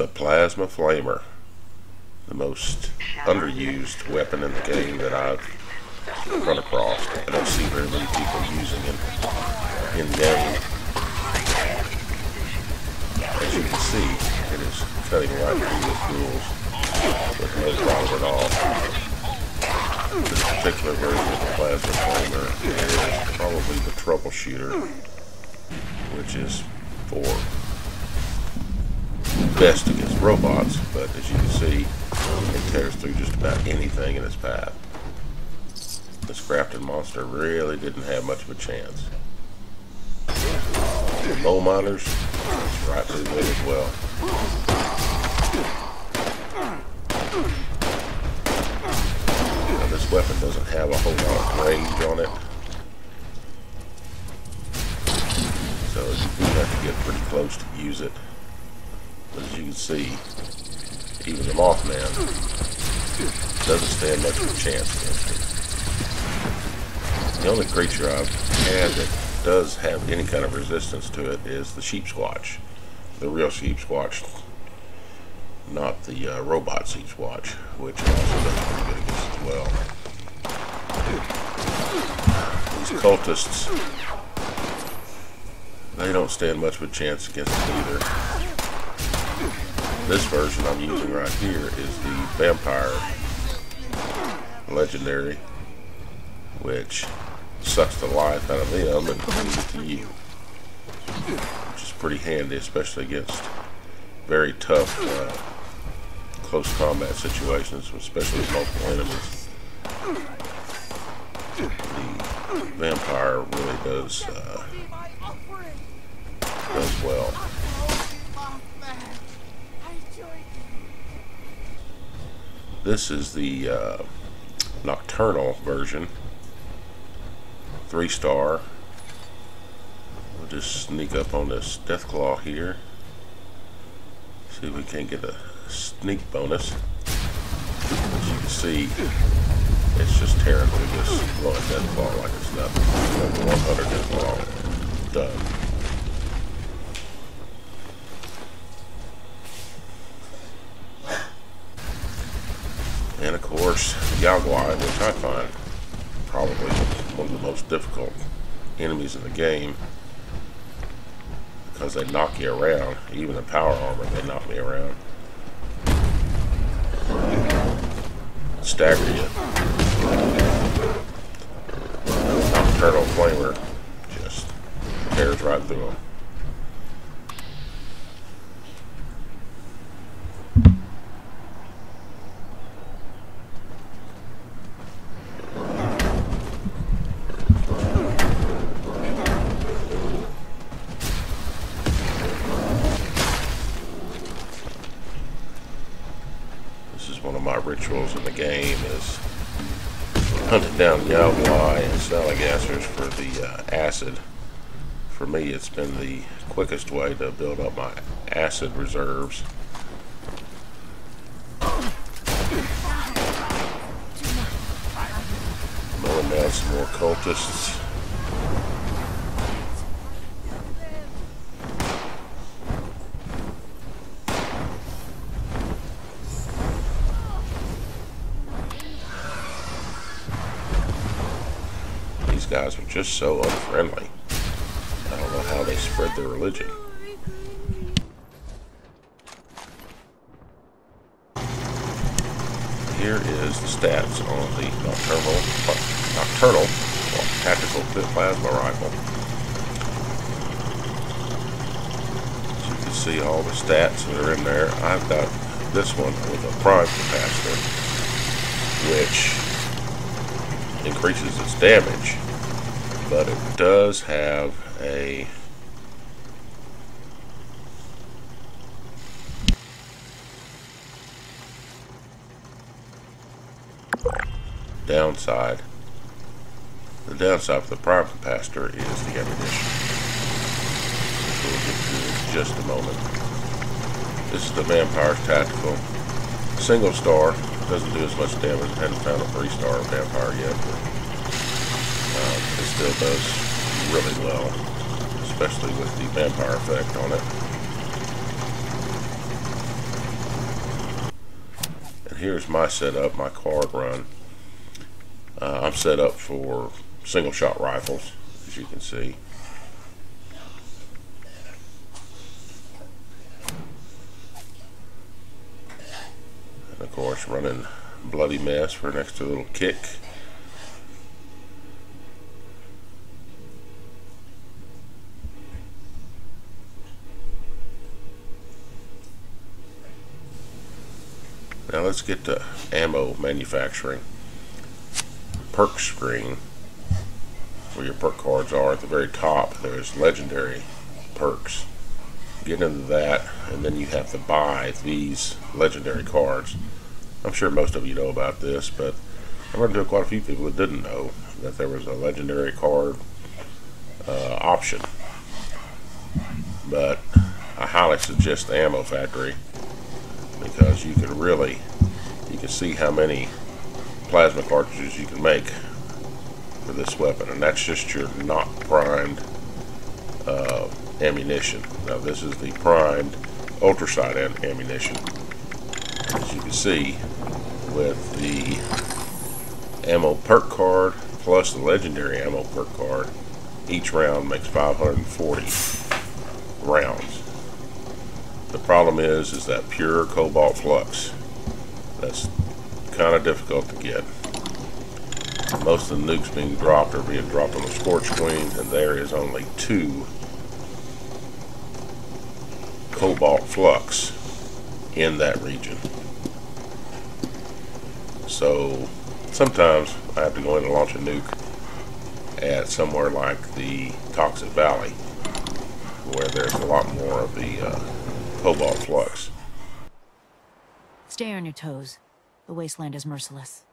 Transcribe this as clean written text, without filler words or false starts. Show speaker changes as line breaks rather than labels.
The Plasma Flamer, the most underused weapon in the game that I've run across. I don't see very many people using it in game. As you can see, it is cutting right through the ghouls with no problem at all. This particular version of the Plasma Flamer is probably the troubleshooter, which is for best against robots, but as you can see, it tears through just about anything in its path. This crafted monster really didn't have much of a chance. The coal miners, it's right through them as well. Now this weapon doesn't have a whole lot of range on it, so you do have to get pretty close to use it. But as you can see, even the Mothman doesn't stand much of a chance against it. The only creature I've had that does have any kind of resistance to it is the Sheep Squatch. The real Sheep Squatch, not the robot Sheep Squatch, which also does pretty good against it as well. These cultists, they don't stand much of a chance against it either. This version I'm using right here is the Vampire Legendary, which sucks the life out of them and gives it to you, which is pretty handy, especially against very tough close combat situations, especially with multiple enemies. The Vampire really does well. This is the Nocturnal version, 3-star. We'll just sneak up on this Deathclaw here. See if we can't get a sneak bonus. As you can see, it's just tearing through this blowing Deathclaw like it's nothing. Level 100 Deathclaw. Done. And of course, Yagwai, which I find probably one of the most difficult enemies in the game, because they knock you around. Even in power armor, they knock me around. Stagger you. Nocturnal Flamer just tears right through them. One of my rituals in the game is hunting down Yagwai and Salagassers for the acid. For me, it's been the quickest way to build up my acid reserves. Mowing down some more cultists. Guys are just so unfriendly. I don't know how they spread their religion. Here is the stats on the Nocturnal Tactical Plasma Rifle. As you can see all the stats that are in there. I've got this one with a prime capacitor, which increases its damage, but it does have a downside. The downside for the prime capacitor is the ammunition, which we'll get to in just a moment. This is the Vampire's Tactical. Single star, doesn't do as much damage. I haven't found a 3-star Vampire yet, but it still does really well, especially with the Vampire effect on it. here's my setup, my card run. I'm set up for single shot rifles, as you can see. And of course running Bloody Mess for an extra little kick. Now let's get to ammo manufacturing. Perk screen, where your perk cards are at the very top, there's legendary perks. Get into that, and then you have to buy these legendary cards. I'm sure most of you know about this, but I run into quite a few people that didn't know that there was a legendary card option. But I highly suggest the Ammo Factory, because you can see how many plasma cartridges you can make for this weapon, and that's just your not primed ammunition. Now this is the primed ultrasonic ammunition. As you can see, with the ammo perk card plus the legendary ammo perk card, each round makes 540 rounds. The problem is that pure cobalt flux. That's kind of difficult to get. Most of the nukes being dropped are being dropped on the Scorch Queen, and there is only 2 cobalt flux in that region. So sometimes I have to go in and launch a nuke at somewhere like the Toxic Valley, where there's a lot more of the cobalt flux.
Stay on your toes. The wasteland is merciless.